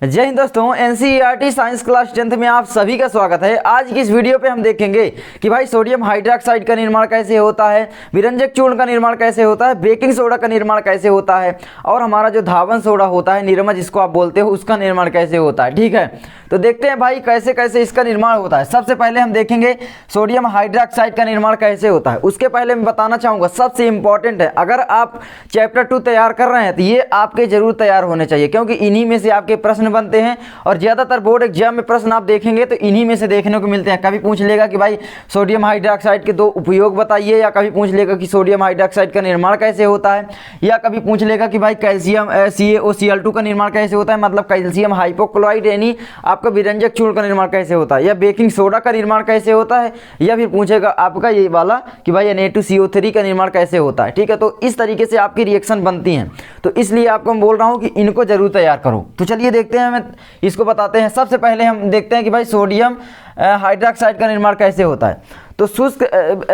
जय हिंद दोस्तों, NCERT science class 10th में आप सभी का स्वागत है। आज की इस वीडियो पे हम देखेंगे कि भाई सोडियम हाइड्रोक्साइड का निर्माण कैसे होता है, विरंजक चूर्ण का निर्माण कैसे होता है, बेकिंग सोडा का निर्माण कैसे होता है और हमारा जो धावन सोडा होता है, निरमा जिसको आप बोलते हो, उसका निर्माण कैसे होता है। ठीक है, तो देखते हैं भाई कैसे कैसे इसका निर्माण होता है। सबसे पहले हम देखेंगे सोडियम हाइड्रोक्साइड का निर्माण कैसे होता है। उसके पहले मैं बताना चाहूँगा, सबसे इंपॉर्टेंट है, अगर आप चैप्टर 2 तैयार कर रहे हैं तो ये आपके जरूर तैयार होने चाहिए, क्योंकि इन्हीं में से आपके प्रश्न बनते हैं और ज़्यादातर बोर्ड एग्जाम में प्रश्न आप देखेंगे तो इन्हीं में से देखने को मिलते हैं। कभी पूछ लेगा कि भाई सोडियम हाइड्रोक्साइड के 2 उपयोग बताइए, या कभी पूछ लेगा कि सोडियम हाइड्रोक्साइड का निर्माण कैसे होता है, या कभी पूछ लेगा कि भाई कैल्शियम CaOCl2 का निर्माण कैसे होता है, मतलब कैल्शियम हाइपोक्लोराइड यानी आपका विरंजक चूर्ण का निर्माण कैसे होता है, या बेकिंग सोडा का निर्माण कैसे होता है, या फिर पूछेगा आपका ये वाला कि भाई Na2CO3 का निर्माण कैसे होता है। ठीक है, तो इस तरीके से आपकी रिएक्शन बनती हैं, तो इसलिए आपको मैं बोल रहा हूँ कि इनको जरूर तैयार करो। तो चलिए देखते हैं, मैं इसको बताते हैं। सबसे पहले हम देखते हैं कि भाई सोडियम हाइड्रोक्साइड का निर्माण कैसे होता है। तो शुष्क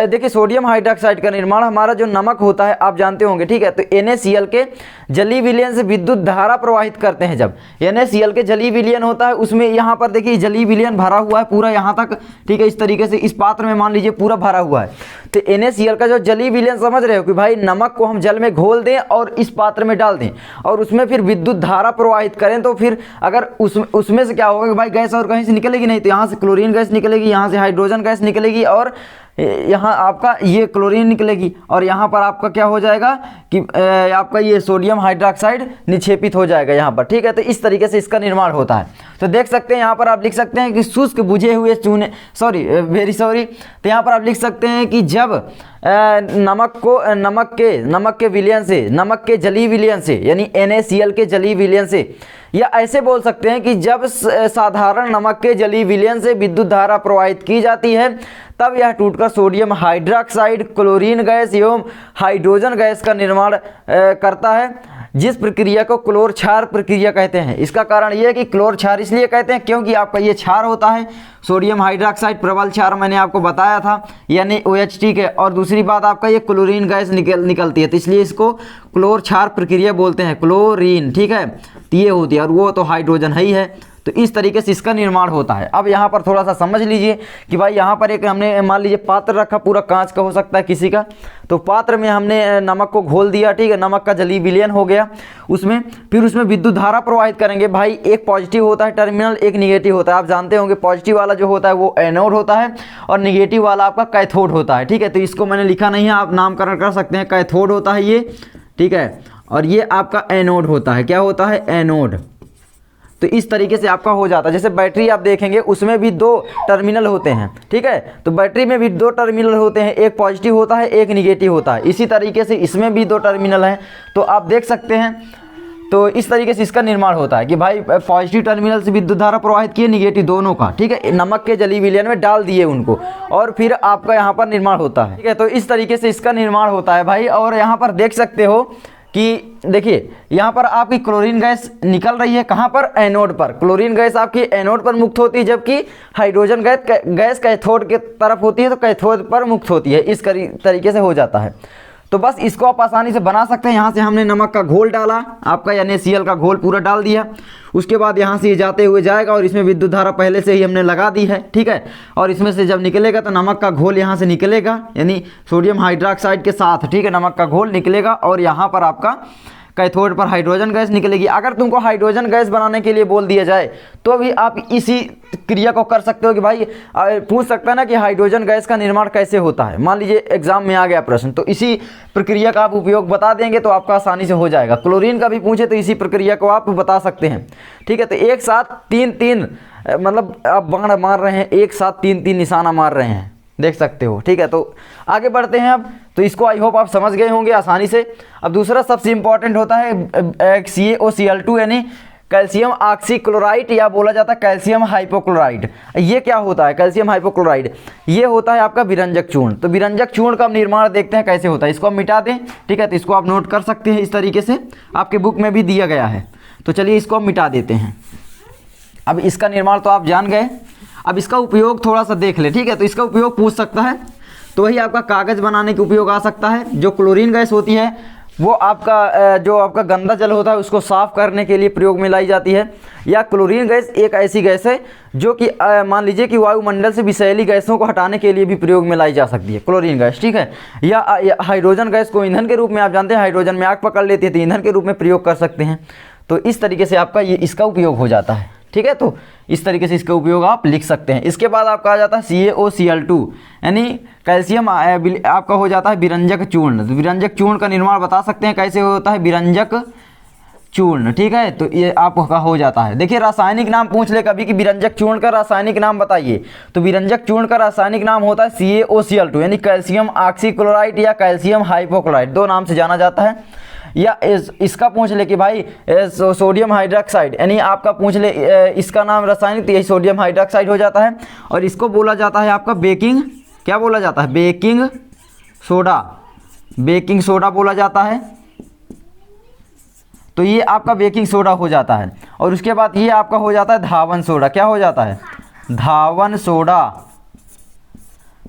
देखिए, सोडियम हाइड्रोक्साइड का निर्माण हमारा जो नमक होता है आप जानते होंगे। ठीक है, तो NaCl के जलीय विलयन से विद्युत धारा प्रवाहित करते हैं। जब NaCl के जलीय विलयन होता है, उसमें यहाँ पर देखिए जलीय विलयन भरा हुआ है पूरा यहाँ तक। ठीक है, इस तरीके से इस पात्र में मान लीजिए पूरा भरा हुआ है। तो NaCl का जो जलीय विलयन, समझ रहे हो कि भाई नमक को हम जल में घोल दें और इस पात्र में डाल दें और उसमें फिर विद्युत धारा प्रवाहित करें, तो फिर अगर उसमें से क्या होगा कि भाई गैस और कहीं से निकलेगी नहीं, तो यहाँ से क्लोरीन गैस निकलेगी, यहाँ से हाइड्रोजन गैस निकलेगी और यहाँ आपका ये क्लोरीन निकलेगी, और यहाँ पर आपका क्या हो जाएगा कि आपका ये सोडियम हाइड्रोक्साइड निक्षेपित हो जाएगा यहाँ पर। ठीक है, तो इस तरीके से इसका निर्माण होता है। तो देख सकते हैं यहाँ पर आप लिख सकते हैं कि शुष्क बुझे हुए चूने, वेरी सॉरी, तो यहाँ पर आप लिख सकते हैं कि जब नमक के विलयन से, नमक के जलीय विलयन से यानी NaCl के जलीय विलयन से, या ऐसे बोल सकते हैं कि जब साधारण नमक के जलीय विलयन से विद्युत धारा प्रवाहित की जाती है, तब यह टूटकर सोडियम हाइड्रोक्साइड, क्लोरीन गैस एवं हाइड्रोजन गैस का निर्माण करता है, जिस प्रक्रिया को क्लोर क्षार प्रक्रिया कहते हैं। इसका कारण यह है कि क्लोर क्षार इसलिए कहते हैं क्योंकि आपका ये क्षार होता है सोडियम हाइड्रोक्साइड, प्रबल क्षार मैंने आपको बताया था, यानी OH। ठीक है, और दूसरी बात आपका ये क्लोरीन गैस निकलती है, तो इसलिए इसको क्लोर क्षार प्रक्रिया बोलते हैं, क्लोरीन। ठीक है, तो ये होती है, और वो तो हाइड्रोजन है ही है। तो इस तरीके से इसका निर्माण होता है। अब यहाँ पर थोड़ा सा समझ लीजिए कि भाई यहाँ पर एक हमने मान लीजिए पात्र रखा, पूरा कांच का हो सकता है किसी का, तो पात्र में हमने नमक को घोल दिया। ठीक है, नमक का जलीय विलयन हो गया उसमें, फिर उसमें विद्युत धारा प्रवाहित करेंगे। भाई एक पॉजिटिव होता है टर्मिनल, एक निगेटिव होता है। आप जानते होंगे पॉजिटिव वाला जो होता है वो एनोड होता है और निगेटिव वाला आपका कैथोड होता है। ठीक है, तो इसको मैंने लिखा नहीं है, आप नामकरण कर सकते हैं। कैथोड होता है ये, ठीक है, और ये आपका एनोड होता है। क्या होता है? एनोड। तो इस तरीके से आपका हो जाता है। जैसे बैटरी आप देखेंगे उसमें भी 2 टर्मिनल होते हैं। ठीक है, तो बैटरी में भी 2 टर्मिनल होते हैं, एक पॉजिटिव होता है, एक निगेटिव होता है। इसी तरीके से इसमें भी 2 टर्मिनल हैं। तो आप देख सकते हैं, तो इस तरीके से इसका निर्माण होता है कि भाई पॉजिटिव टर्मिनल से विद्युत धारा प्रवाहित किए, निगेटिव दोनों का। ठीक है, नमक के जलीय विलयन में डाल दिए उनको, और फिर आपका यहाँ पर निर्माण होता है। ठीक है, तो इस तरीके से इसका निर्माण होता है भाई। और यहाँ पर देख सकते हो कि देखिए यहाँ पर आपकी क्लोरीन गैस निकल रही है, कहाँ पर? एनोड पर। क्लोरीन गैस आपकी एनोड पर मुक्त होती है, जबकि हाइड्रोजन गैस कैथोड के तरफ होती है, तो कैथोड पर मुक्त होती है। इस तरीके से हो जाता है। तो बस इसको आप आसानी से बना सकते हैं। यहाँ से हमने नमक का घोल डाला, आपका NaCl का घोल पूरा डाल दिया, उसके बाद यहाँ से ये जाते हुए जाएगा और इसमें विद्युत धारा पहले से ही हमने लगा दी है। ठीक है, और इसमें से जब निकलेगा तो नमक का घोल यहाँ से निकलेगा, यानी सोडियम हाइड्रोक्साइड के साथ। ठीक है, नमक का घोल निकलेगा और यहाँ पर आपका कैथोड पर हाइड्रोजन गैस निकलेगी। अगर तुमको हाइड्रोजन गैस बनाने के लिए बोल दिया जाए तो भी आप इसी क्रिया को कर सकते हो कि भाई पूछ सकता है ना कि हाइड्रोजन गैस का निर्माण कैसे होता है। मान लीजिए एग्जाम में आ गया प्रश्न, तो इसी प्रक्रिया का आप उपयोग बता देंगे तो आपका आसानी से हो जाएगा। क्लोरीन का भी पूछे तो इसी प्रक्रिया को आप बता सकते हैं। ठीक है, तो एक साथ 3-3 मतलब आप बाण मार रहे हैं, एक साथ 3-3 निशाना मार रहे हैं, देख सकते हो। ठीक है, तो आगे बढ़ते हैं अब। तो इसको आई होप आप समझ गए होंगे आसानी से। अब दूसरा सबसे इंपॉर्टेंट होता है CaOCl2 यानी कैल्शियम ऑक्सीक्लोराइड, या बोला जाता है कैल्शियम हाइपोक्लोराइड। ये क्या होता है? कैल्शियम हाइपोक्लोराइड ये होता है आपका विरंजक चूर्ण। तो विरंजक चूर्ण का निर्माण देखते हैं कैसे होता है। इसको हम मिटा दें। ठीक है, तो इसको आप नोट कर सकते हैं, इस तरीके से आपके बुक में भी दिया गया है। तो चलिए इसको हम मिटा देते हैं। अब इसका निर्माण तो आप जान गए, अब इसका उपयोग थोड़ा सा देख ले। ठीक है, तो इसका उपयोग पूछ सकता है, तो वही आपका कागज़ बनाने के उपयोग आ सकता है। जो क्लोरीन गैस होती है वो आपका जो आपका गंदा जल होता है उसको साफ़ करने के लिए प्रयोग में लाई जाती है। या क्लोरीन गैस एक ऐसी गैस है जो कि मान लीजिए कि वायुमंडल से विषैली गैसों को हटाने के लिए भी प्रयोग में लाई जा सकती है क्लोरीन गैस, ठीक है। या हाइड्रोजन गैस को ईंधन के रूप में, आप जानते हैं हाइड्रोजन में आग पकड़ लेती है तो ईंधन के रूप में प्रयोग कर सकते हैं। तो इस तरीके से आपका ये इसका उपयोग हो जाता है, ठीक है। तो इस तरीके से इसका उपयोग आप लिख सकते हैं। इसके बाद आपका आ जाता है CaOCl2 यानी कैल्शियम आपका हो जाता है विरंजक चूर्ण। तो विरंजक चूर्ण का निर्माण बता सकते हैं कैसे होता है, विरंजक चूर्ण, ठीक है। तो ये आपका हो जाता है। देखिए रासायनिक नाम पूछ ले कभी कि विरंजक चूर्ण का रासायनिक नाम बताइए, तो विरंजक चूर्ण का रासायनिक नाम होता है CaOCl2 यानी कैल्शियम ऑक्सीक्लोराइड या कैल्शियम हाइपोक्लोराइड, दो नाम से जाना जाता है। या इसका पूछ ले कि भाई सोडियम हाइड्रोक्साइड यानी आपका पूछ ले इसका नाम रासायनिक, तो यही सोडियम हाइड्रोक्साइड हो जाता है। और इसको बोला जाता है आपका बेकिंग, क्या बोला जाता है, बेकिंग सोडा, बेकिंग सोडा बोला जाता है। तो ये आपका बेकिंग सोडा हो जाता है। और उसके बाद ये आपका हो जाता है धावन सोडा, क्या हो जाता है, धावन सोडा।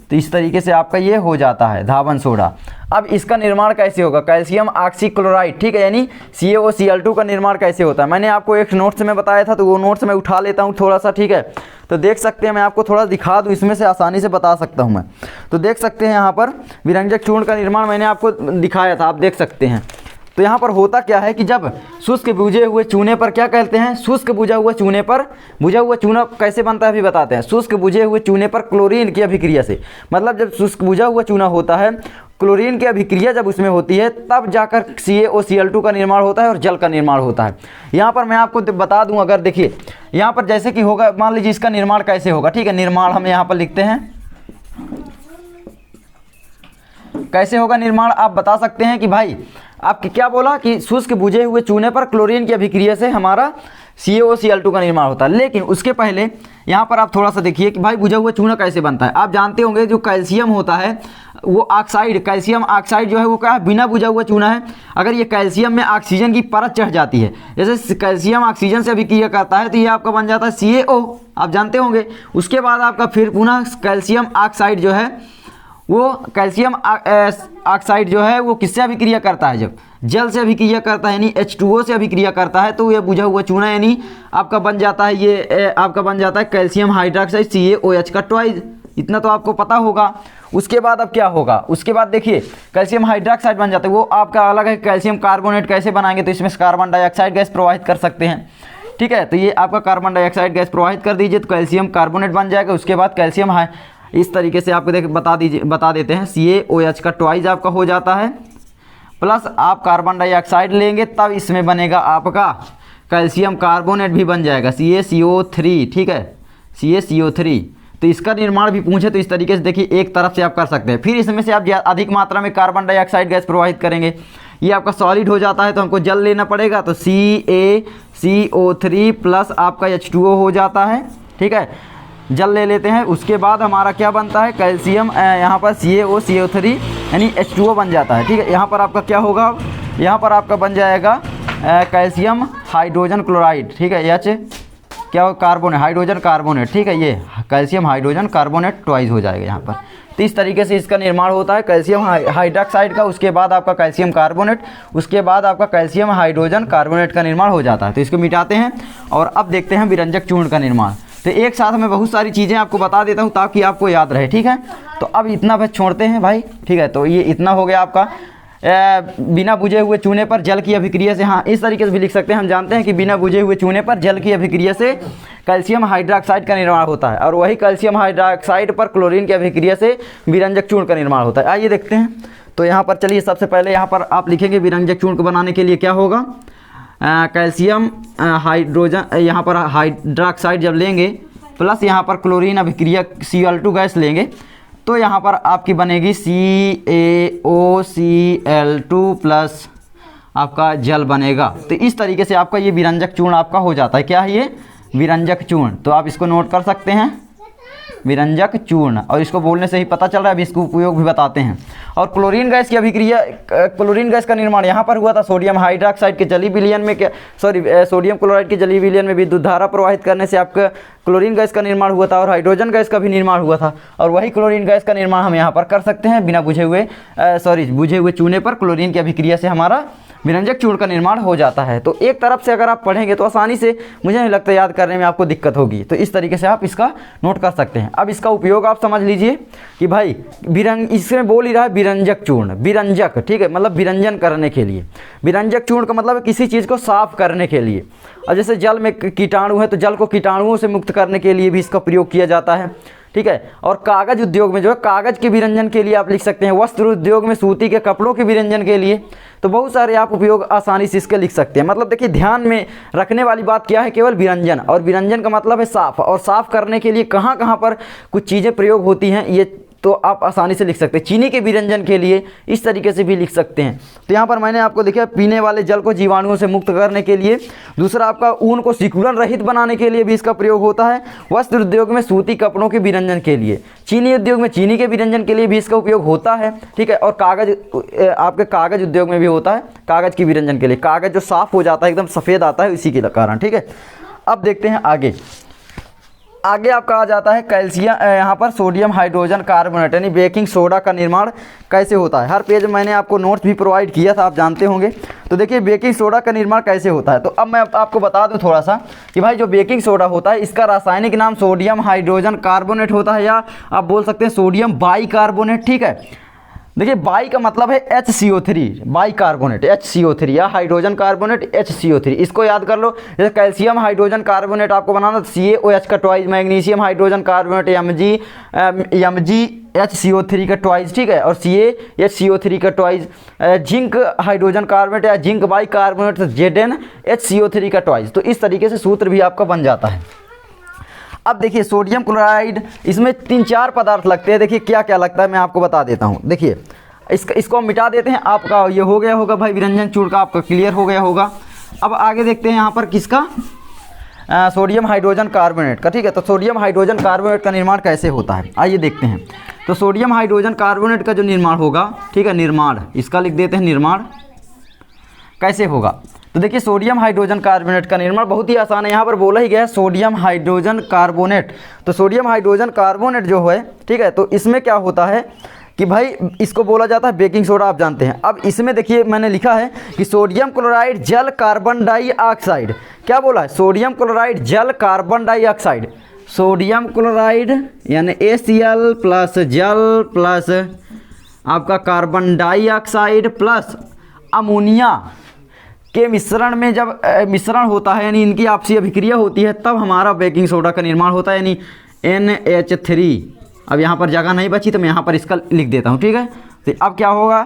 तो इस तरीके से आपका ये हो जाता है धावन सोडा। अब इसका निर्माण कैसे होगा, कैल्शियम ऑक्सीक्लोराइड, ठीक है, यानी CaOCl2 का निर्माण कैसे होता है। मैंने आपको एक नोट्स में बताया था, तो वो नोट्स मैं उठा लेता हूँ थोड़ा सा, ठीक है। तो देख सकते हैं, मैं आपको थोड़ा दिखा दूँ, इसमें से आसानी से बता सकता हूँ मैं। तो देख सकते हैं यहाँ पर विरंजक चूर्ण का निर्माण मैंने आपको दिखाया था, आप देख सकते हैं। तो यहाँ पर होता क्या है कि जब शुष्क बुझे हुए चूने पर, क्या कहते हैं, शुष्क बुझा हुआ चूने पर, बुझा हुआ चूना कैसे बनता है अभी बताते हैं। शुष्क बुझे हुए चूने पर क्लोरीन की अभिक्रिया से, मतलब जब शुष्क बुझा हुआ चूना होता है, क्लोरीन की अभिक्रिया जब उसमें होती है तब जाकर CaOCl2 का निर्माण होता है और जल का निर्माण होता है। यहाँ पर मैं आपको बता दूँ, अगर देखिए यहाँ पर जैसे कि होगा, मान लीजिए इसका निर्माण कैसे होगा, ठीक है। निर्माण हम यहाँ पर लिखते हैं, कैसे होगा निर्माण आप बता सकते हैं कि भाई आपके क्या बोला कि शुष्क बुझे हुए चूने पर क्लोरीन की अभिक्रिया से हमारा CaOCl2 का निर्माण होता है। लेकिन उसके पहले यहाँ पर आप थोड़ा सा देखिए कि भाई बुझा हुआ चूना कैसे बनता है। आप जानते होंगे जो कैल्शियम होता है वो ऑक्साइड, कैल्शियम ऑक्साइड जो है वो क्या है, बिना बुझा हुआ चूना है। अगर ये कैल्शियम में ऑक्सीजन की परत चढ़ जाती है, जैसे कैल्शियम ऑक्सीजन से अभिक्रिया करता है, तो ये आपका बन जाता है CaO, आप जानते होंगे। उसके बाद आपका फिर पुनः कैल्शियम ऑक्साइड जो है वो कैल्शियम ऑक्साइड जो है वो किससे अभिक्रिया करता है, जब जल से अभिक्रिया करता है यानी H2O से अभिक्रिया करता है, तो ये बुझा हुआ चूना यानी आपका बन जाता है, ये आपका बन जाता है कैल्शियम हाइड्रोक्साइड CaOH का ट्वाइस। इतना तो आपको पता होगा। उसके बाद अब क्या होगा, उसके बाद देखिए कैल्शियम हाइड्रोक्साइड बन जाता है, वो आपका अलग है। कैल्शियम कार्बोनेट कैसे बनाएंगे, तो इसमें कार्बन डाइऑक्साइड गैस प्रवाहित कर सकते हैं, ठीक है। तो ये आपका कार्बन डाइऑक्साइड गैस प्रवाहित कर दीजिए तो कैल्शियम कार्बोनेट बन जाएगा। उसके बाद कैल्शियम इस तरीके से आपको बता देते हैं CaOH का ट्वाइस आपका हो जाता है, प्लस आप कार्बन डाइऑक्साइड लेंगे तब इसमें बनेगा आपका कैल्शियम कार्बोनेट भी बन जाएगा CaCO3, ठीक है, CaCO3। तो इसका निर्माण भी पूछे तो इस तरीके से देखिए एक तरफ से आप कर सकते हैं। फिर इसमें से आप अधिक मात्रा में कार्बन डाइऑक्साइड गैस प्रवाहित करेंगे, ये आपका सॉलिड हो जाता है तो हमको जल लेना पड़ेगा, तो CaCO3 प्लस आपका H2O हो जाता है, ठीक है, जल ले लेते हैं। उसके बाद हमारा क्या बनता है, कैल्शियम यहाँ पर CaOCO3 यानी H2O बन जाता है, ठीक है। यहाँ पर आपका क्या होगा, यहाँ पर आपका बन जाएगा कैल्शियम हाइड्रोजन क्लोराइड, ठीक है, H क्या हो, कार्बोनेट, हाइड्रोजन कार्बोनेट, ठीक है, ये कैल्शियम हाइड्रोजन कार्बोनेट ट्वाइस हो जाएगा यहाँ पर। तो इस तरीके से इसका निर्माण होता है कैल्शियम हाइड्रोक्साइड का, उसके बाद आपका कैल्शियम कार्बोनेट, उसके बाद आपका कैल्शियम हाइड्रोजन कार्बोनेट का निर्माण हो जाता है। तो इसको मिटाते हैं और अब देखते हैं विरंजक चूर्ण का निर्माण। तो एक साथ मैं बहुत सारी चीज़ें आपको बता देता हूँ ताकि आपको याद रहे, ठीक है। तो अब इतना बस छोड़ते हैं भाई, ठीक है। तो ये इतना हो गया आपका बिना बुझे हुए चूने पर जल की अभिक्रिया से, हाँ इस तरीके से भी लिख सकते हैं। हम जानते हैं कि बिना बुझे हुए चूने पर जल की अभिक्रिया से कैल्शियम हाइड्रोक्साइड का निर्माण होता है, और वही कैल्शियम हाइड्रोक्साइड पर क्लोरीन की अभिक्रिया से विरंजक चूर्ण का निर्माण होता है। आइए देखते हैं। तो यहाँ पर चलिए सबसे पहले यहाँ पर आप लिखेंगे विरंजक चूर्ण को बनाने के लिए क्या होगा, कैल्शियम हाइड्रोजन, यहाँ पर हाइड्रोक्साइड जब लेंगे प्लस यहाँ पर क्लोरीन अभिक्रिया Cl2 गैस लेंगे, तो यहाँ पर आपकी बनेगी CaOCl2 प्लस आपका जल बनेगा। तो इस तरीके से आपका ये विरंजक चूर्ण आपका हो जाता है। क्या है ये, विरंजक चूर्ण। तो आप इसको नोट कर सकते हैं। विरंजक चूर्ण, और इसको बोलने से ही पता चल रहा है, अभी इसको उपयोग भी बताते हैं। और क्लोरीन गैस की अभिक्रिया, क्लोरीन गैस का निर्माण यहाँ पर हुआ था सोडियम हाइड्रोक्साइड के जलीय विलयन में, सोडियम क्लोराइड के जलीय विलयन में विद्युत धारा प्रवाहित करने से आपका क्लोरीन गैस का निर्माण हुआ था, और हाइड्रोजन गैस का भी निर्माण हुआ था। और वही क्लोरीन गैस का निर्माण हम यहाँ पर कर सकते हैं बिना बुझे हुए चूने पर क्लोरीन की अभिक्रिया से हमारा विरंजक चूर्ण का निर्माण हो जाता है। तो एक तरफ से अगर आप पढ़ेंगे तो आसानी से, मुझे नहीं लगता याद करने में आपको दिक्कत होगी। तो इस तरीके से आप इसका नोट कर सकते हैं। अब इसका उपयोग आप समझ लीजिए कि भाई इसमें बोल ही रहा है विरंजक चूर्ण, विरंजक, ठीक है, मतलब विरंजन करने के लिए। विरंजक चूर्ण का मतलब है किसी चीज़ को साफ करने के लिए। और जैसे जल में कीटाणु है तो जल को कीटाणुओं से मुक्त करने के लिए भी इसका प्रयोग किया जाता है, ठीक है। और कागज़ उद्योग में जो है कागज़ के विरंजन के लिए आप लिख सकते हैं, वस्त्र उद्योग में सूती के कपड़ों के विरंजन के लिए। तो बहुत सारे आप उपयोग आसानी से इसके लिख सकते हैं। मतलब देखिए ध्यान में रखने वाली बात क्या है, केवल विरंजन, और विरंजन का मतलब है साफ, और साफ करने के लिए कहाँ कहाँ पर कुछ चीज़ें प्रयोग होती हैं ये तो आप आसानी से लिख सकते हैं। चीनी के विरंजन के लिए इस तरीके से भी लिख सकते हैं। तो यहाँ पर मैंने आपको देखा पीने वाले जल को जीवाणुओं से मुक्त करने के लिए। दूसरा आपका ऊन को सिकुड़न रहित बनाने के लिए भी इसका प्रयोग होता है। वस्त्र उद्योग में सूती कपड़ों के विरंजन के लिए, चीनी उद्योग में चीनी के विरंजन के लिए भी इसका उपयोग होता है, ठीक है। और कागज़, आपके कागज़ उद्योग में भी होता है, कागज़ की विरंजन के लिए, कागज़ जो साफ़ हो जाता है, एकदम सफ़ेद आता है इसी के कारण, ठीक है। अब देखते हैं आगे आपका आ जाता है कैल्शियम, यहाँ पर सोडियम हाइड्रोजन कार्बोनेट यानी बेकिंग सोडा का निर्माण कैसे होता है। हर पेज मैंने आपको नोट्स भी प्रोवाइड किया था, आप जानते होंगे। तो देखिए बेकिंग सोडा का निर्माण कैसे होता है। तो अब मैं आपको बता दूं थोड़ा सा कि भाई जो बेकिंग सोडा होता है इसका रासायनिक नाम सोडियम हाइड्रोजन कार्बोनेट होता है, या आप बोल सकते हैं सोडियम बाइकार्बोनेट, ठीक है। देखिए बाई का मतलब है HCO3, बाई कार्बोनेट HCO3, या हाइड्रोजन कार्बोनेट HCO3, इसको याद कर लो। जैसे कैल्शियम हाइड्रोजन कार्बोनेट आपको बनाना तो CaOH का twice, magnesium hydrogen carbonate MgHCO3 का ट्वाइस, ठीक है, और CaHCO3 का ट्वाइस। जिंक हाइड्रोजन कार्बोनेट या जिंक बाई कार्बोनेट ZnHCO3 का ट्वाइस। तो इस तरीके से सूत्र भी आपका बन जाता है। अब देखिए सोडियम क्लोराइड, इसमें 3-4 पदार्थ लगते हैं। देखिए क्या क्या लगता है मैं आपको बता देता हूँ। देखिए इसको हम मिटा देते हैं। आपका ये हो गया होगा भाई विरंजन चूर्ण का, आपका क्लियर हो गया होगा। अब आगे देखते हैं यहाँ पर किसका, सोडियम हाइड्रोजन कार्बोनेट का, ठीक है। तो सोडियम हाइड्रोजन कार्बोनेट का निर्माण कैसे होता है आइए देखते हैं। तो सोडियम हाइड्रोजन कार्बोनेट का जो निर्माण होगा, ठीक है, निर्माण इसका लिख देते हैं, निर्माण कैसे होगा। तो देखिए सोडियम हाइड्रोजन कार्बोनेट का निर्माण बहुत ही आसान है। यहाँ पर बोला ही गया है सोडियम हाइड्रोजन कार्बोनेट। तो सोडियम हाइड्रोजन कार्बोनेट जो है, ठीक है, तो इसमें क्या होता है कि भाई इसको बोला जाता है बेकिंग सोडा, आप जानते हैं। अब इसमें देखिए मैंने लिखा है कि सोडियम क्लोराइड जल कार्बन डाइऑक्साइड, क्या बोला है, सोडियम क्लोराइड जल कार्बन डाइऑक्साइड। सोडियम क्लोराइड यानी ACl प्लस जल प्लस आपका कार्बन डाइऑक्साइड प्लस अमोनिया के मिश्रण में जब मिश्रण होता है, यानी इनकी आपसी अभिक्रिया होती है, तब हमारा बेकिंग सोडा का निर्माण होता है, यानी NH3। अब यहाँ पर जगह नहीं बची तो मैं यहाँ पर इसका लिख देता हूँ, ठीक है। तो अब क्या होगा,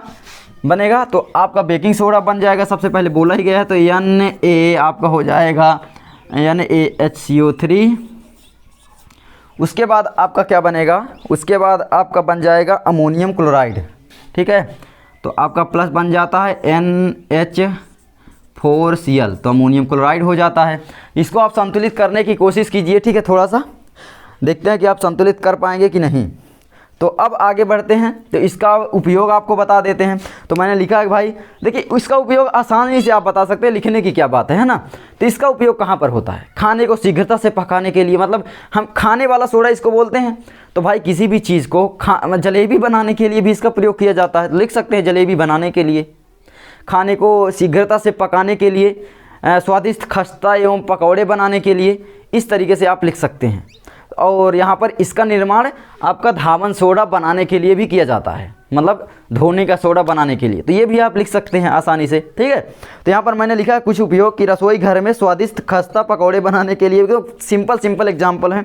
बनेगा तो आपका बेकिंग सोडा बन जाएगा। सबसे पहले बोला ही गया है, तो Na आपका हो जाएगा NaHCO3। उसके बाद आपका क्या बनेगा, उसके बाद आपका बन जाएगा अमोनियम क्लोराइड, ठीक है। तो आपका प्लस बन जाता है NH4Cl, तो अमोनियम क्लोराइड हो जाता है। इसको आप संतुलित करने की कोशिश कीजिए, ठीक है। थोड़ा सा देखते हैं कि आप संतुलित कर पाएंगे कि नहीं। तो अब आगे बढ़ते हैं, तो इसका उपयोग आपको बता देते हैं। तो मैंने लिखा है भाई देखिए इसका उपयोग आसानी से आप बता सकते हैं, लिखने की क्या बात है ना। तो इसका उपयोग कहाँ पर होता है, खाने को शीघ्रता से पकाने के लिए, मतलब हम खाने वाला सोडा इसको बोलते हैं। तो भाई किसी भी चीज़ को जलेबी बनाने के लिए भी इसका प्रयोग किया जाता है। तो लिख सकते हैं जलेबी बनाने के लिए, खाने को शीघ्रता से पकाने के लिए, स्वादिष्ट खस्ता एवं पकौड़े बनाने के लिए, इस तरीके से आप लिख सकते हैं। और यहाँ पर इसका निर्माण आपका धावन सोडा बनाने के लिए भी किया जाता है, मतलब धोने का सोडा बनाने के लिए। तो ये भी आप लिख सकते हैं आसानी से, ठीक है। तो यहाँ पर मैंने लिखा है कुछ उपयोग की रसोई घर में स्वादिष्ट खस्ता पकौड़े बनाने के लिए, तो सिंपल एग्जाम्पल है।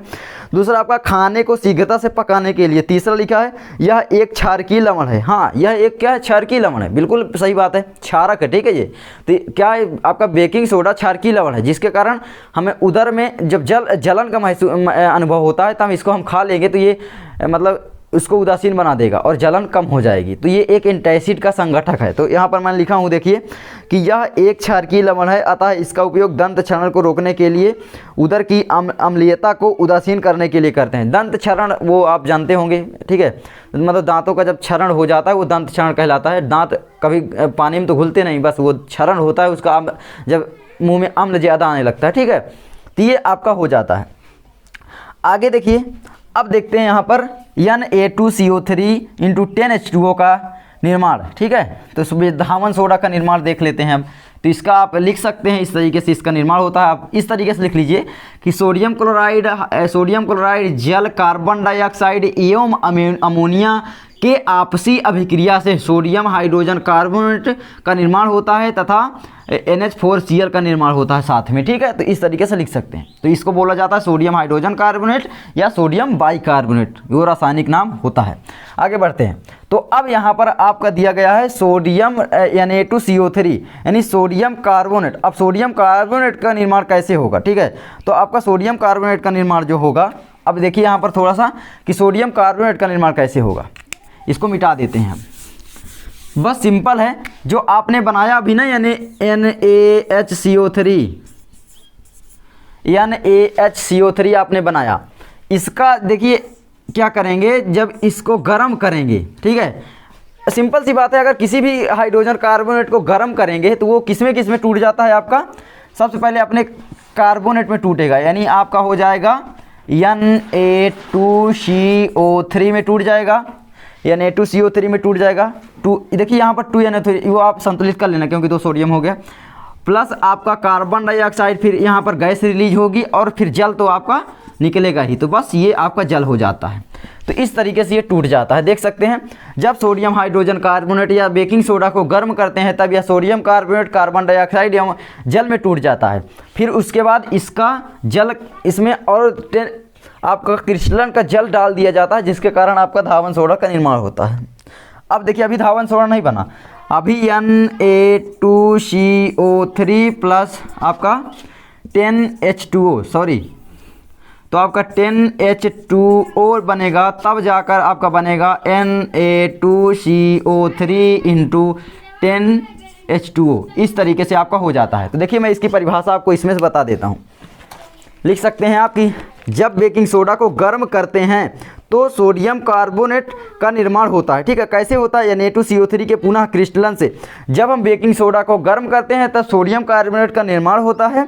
दूसरा आपका खाने को शीघ्रता से पकाने के लिए। तीसरा लिखा है यह एक क्षारकीय लवण है। हाँ, यह एक क्या है, क्षारकीय लवण है, बिल्कुल सही बात है, क्षारक है, ठीक है। ये तो क्या है, आपका बेकिंग सोडा क्षारकीय लवण है, जिसके कारण हमें उदर में जब जलन का अनुभव होता है, तो हम इसको हम खा लेंगे तो ये मतलब उसको उदासीन बना देगा और जलन कम हो जाएगी। तो ये एक एंटासिड का संगठक है। तो यहाँ पर मैं लिखा हूँ, देखिए कि यह एक क्षारकीय लवण है, अतः इसका उपयोग दंत क्षरण को रोकने के लिए, उदर की अम्लीयता को उदासीन करने के लिए करते हैं। दंत क्षरण वो आप जानते होंगे, ठीक है, मतलब दांतों का जब क्षरण हो जाता है वो दंत क्षरण कहलाता है। दांत कभी पानी में तो घुलते नहीं, बस वो क्षरण होता है उसका, जब मुँह में अम्ल ज़्यादा आने लगता है, ठीक है, तो ये आपका हो जाता है। आगे देखिए, अब देखते हैं यहाँ पर Na2CO3 इंटू 10H2O का निर्माण, ठीक है। तो इसमें धावन सोडा का निर्माण देख लेते हैं अब। तो इसका आप लिख सकते हैं इस तरीके से इसका निर्माण होता है। आप इस तरीके से लिख लीजिए कि सोडियम क्लोराइड जल, कार्बन डाइऑक्साइड एवं अमोनिया के आपसी अभिक्रिया से सोडियम हाइड्रोजन कार्बोनेट का निर्माण होता है तथा NH4Cl का निर्माण होता है साथ में, ठीक है। तो इस तरीके से लिख सकते हैं। तो इसको बोला जाता है सोडियम हाइड्रोजन कार्बोनेट या सोडियम बाइकार्बोनेट, वो रासायनिक नाम होता है। आगे बढ़ते हैं। तो अब यहाँ पर आपका दिया गया है सोडियम Na2CO3 यानी सोडियम कार्बोनेट। अब सोडियम कार्बोनेट का निर्माण कैसे होगा, ठीक है। तो आपका सोडियम कार्बोनेट का निर्माण जो होगा, अब देखिए यहाँ पर थोड़ा सा कि सोडियम कार्बोनेट का निर्माण कैसे होगा, इसको मिटा देते हैं हम। बस सिंपल है, जो आपने बनाया अभी ना यानी NaHCO3 आपने बनाया, इसका देखिए क्या करेंगे, जब इसको गर्म करेंगे, ठीक है, सिंपल सी बात है, अगर किसी भी हाइड्रोजन कार्बोनेट को गर्म करेंगे तो वो किस में टूट जाता है आपका, सबसे पहले अपने कार्बोनेट में टूटेगा, यानी आपका हो जाएगा Na2CO3 में टूट जाएगा, Na2CO3 में टूट जाएगा। देखिए यहाँ पर 2Na3 वो आप संतुलित कर लेना क्योंकि 2 सोडियम हो गया, प्लस आपका कार्बन डाइऑक्साइड, फिर यहाँ पर गैस रिलीज होगी और फिर जल तो आपका निकलेगा ही। तो बस ये आपका जल हो जाता है। तो इस तरीके से ये टूट जाता है, देख सकते हैं। जब सोडियम हाइड्रोजन कार्बोनेट या बेकिंग सोडा को गर्म करते हैं तब यह सोडियम कार्बोनेट कार्बन डाइऑक्साइड या जल में टूट जाता है। फिर उसके बाद इसका जल इसमें और आपका क्रिस्टलन का जल डाल दिया जाता है, जिसके कारण आपका धावन सोडा का निर्माण होता है। अब देखिए अभी धावन सोडा नहीं बना, अभी Na2CO3 प्लस आपका 10H2O तो आपका 10H2O बनेगा, तब जाकर आपका बनेगा Na2CO3 इंटू 10H2O। इस तरीके से आपका हो जाता है। तो देखिए मैं इसकी परिभाषा आपको इसमें से बता देता हूँ। लिख सकते हैं आप कि जब बेकिंग सोडा को गर्म करते हैं तो सोडियम कार्बोनेट का निर्माण होता है, ठीक है। कैसे होता है, Na2CO3 के पुनः क्रिस्टलन से। जब हम बेकिंग सोडा को गर्म करते हैं तब सोडियम कार्बोनेट का निर्माण होता है।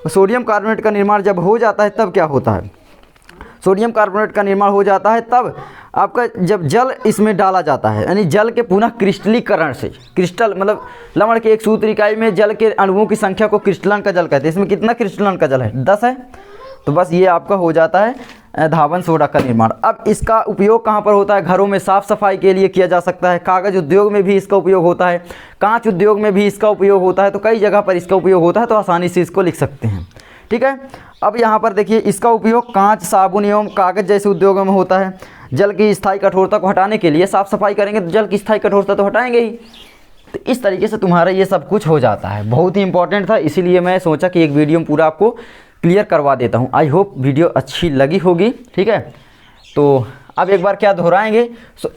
सोडियम कार्बोनेट का निर्माण जब हो जाता है तब क्या होता है, सोडियम कार्बोनेट का निर्माण हो जाता है तब आपका जब जल इसमें डाला जाता है, यानी जल के पुनः क्रिस्टलीकरण से, क्रिस्टल मतलब लवण के एक सूत्र इकाई में जल के अणुओं की संख्या को क्रिस्टलन का जल कहते हैं। इसमें कितना क्रिस्टलन का जल है, 10 है। तो बस ये आपका हो जाता है धावन सोडा का निर्माण। अब इसका उपयोग कहाँ पर होता है, घरों में साफ़ सफाई के लिए किया जा सकता है, कागज़ उद्योग में भी इसका उपयोग होता है, कांच उद्योग में भी इसका उपयोग होता है। तो कई जगह पर इसका उपयोग होता है, तो आसानी से इसको लिख सकते हैं, ठीक है। अब यहाँ पर देखिए इसका उपयोग कांच, साबुन एवं कागज़ जैसे उद्योगों में होता है। जल की स्थायी कठोरता को हटाने के लिए, साफ़ सफाई करेंगे तो जल की स्थायी कठोरता तो हटाएंगे ही। तो इस तरीके से तुम्हारा ये सब कुछ हो जाता है। बहुत ही इंपॉर्टेंट था, इसीलिए मैं सोचा कि एक वीडियो में पूरा आपको क्लियर करवा देता हूँ। आई होप वीडियो अच्छी लगी होगी, ठीक है। तो अब एक बार क्या दोहराएंगे,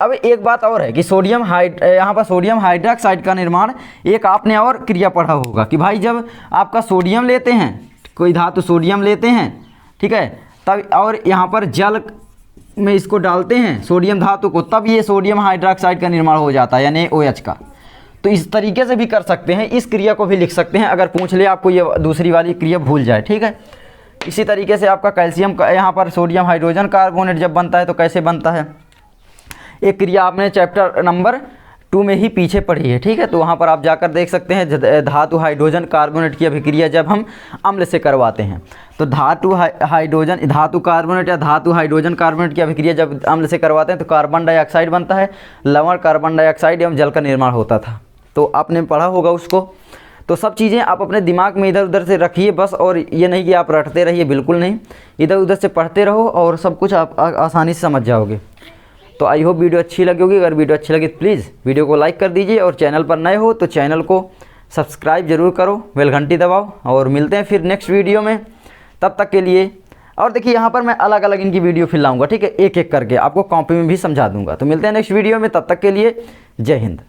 अब एक बात और है कि यहाँ पर सोडियम हाइड्रोक्साइड का निर्माण एक आपने और क्रिया पढ़ा होगा कि भाई जब आपका सोडियम लेते हैं, कोई धातु सोडियम लेते हैं, ठीक है, तब और यहाँ पर जल में इसको डालते हैं सोडियम धातु को, तब ये सोडियम हाइड्रोक्साइड का निर्माण हो जाता है, यानी OH का। तो इस तरीके से भी कर सकते हैं, इस क्रिया को भी लिख सकते हैं। अगर पूछ ले आपको ये दूसरी वाली क्रिया भूल जाए, ठीक है। इसी तरीके से आपका कैल्शियम का यहाँ पर सोडियम हाइड्रोजन कार्बोनेट जब बनता है तो कैसे बनता है, एक क्रिया आपने चैप्टर नंबर 2 में ही पीछे पढ़ी है, ठीक है। तो वहाँ पर आप जाकर देख सकते हैं धातु हाइड्रोजन कार्बोनेट की अभिक्रिया जब हम अम्ल से करवाते हैं। तो धातु कार्बोनेट या धातु हाइड्रोजन कार्बोनेट की अभिक्रिया जब अम्ल से करवाते हैं तो कार्बन डाइऑक्साइड बनता है, लवण कार्बन डाइऑक्साइड एवं जल का निर्माण होता था। तो आपने पढ़ा होगा उसको। तो सब चीज़ें आप अपने दिमाग में इधर उधर से रखिए बस, और ये नहीं कि आप रटते रहिए, बिल्कुल नहीं, इधर उधर से पढ़ते रहो और सब कुछ आप आसानी से समझ जाओगे। तो आई होप वीडियो अच्छी लगी होगी। अगर वीडियो अच्छी लगी तो प्लीज़ वीडियो को लाइक कर दीजिए, और चैनल पर नए हो तो चैनल को सब्सक्राइब ज़रूर करो, बेल घंटी दबाओ, और मिलते हैं फिर नेक्स्ट वीडियो में। तब तक के लिए और देखिए यहाँ पर मैं अलग अलग इनकी वीडियो फिर लाऊंगा, ठीक है, एक एक करके आपको कॉपी में भी समझा दूंगा। तो मिलते हैं नेक्स्ट वीडियो में, तब तक के लिए जय हिंद।